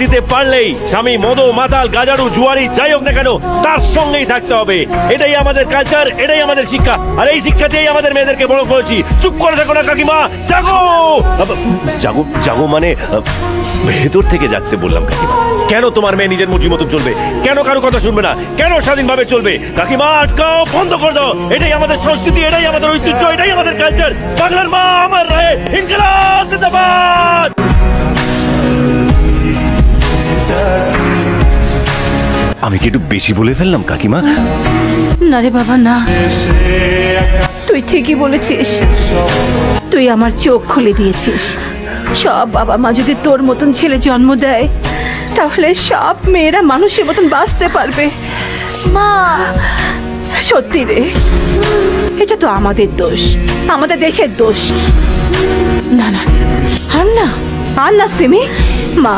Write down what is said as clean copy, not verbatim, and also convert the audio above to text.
দিতে পারলেই স্বামী মদো মাতাল গাজারু জুয়ারি যাই হোক না কেন তার সঙ্গেই থাকতে হবে। এটাই আমাদের কালচার, এটাই আমাদের শিক্ষা, আর এই শিক্ষা দিয়েই আমাদের মেয়েদেরকে বড় করেছি। চুপ করে থাকো না কাকিমা, জাগো জাগো জাগো মানে ভেতর থেকে জাগতে বললাম কাকিমা। কেন তোমার মেয়ে নিজের মর্জি মতন চলবে? কেন কারো কথা শুনবে না? কেন স্বাধীনভাবে চলবে? কাকিমা আটকাও, বন্ধ করে দাও। এটাই আমাদের সংস্কৃতি, এটাই আমাদের ঐতিহ্য, এটাই আমাদের কালচার। বাংলার মা আমার রায়ে ইনকিলাব জিন্দাবাদ। আমি কি একটু বেশি বলে ফেললাম কাকিমা? না রে বাবা না, তুই ঠিকই বলেছিস। তুই আমার চোখ খুলে দিয়েছিস। সব বাবা মা যদি তোর মতন ছেলে জন্ম দেয় তাহলে সব মেয়েরা মানুষের মতন বাঁচতে পারবে। মা সত্যি রে, এটা তো আমাদের দোষ, আমাদের দেশের দোষ। না না আর না আর না সিমি, মা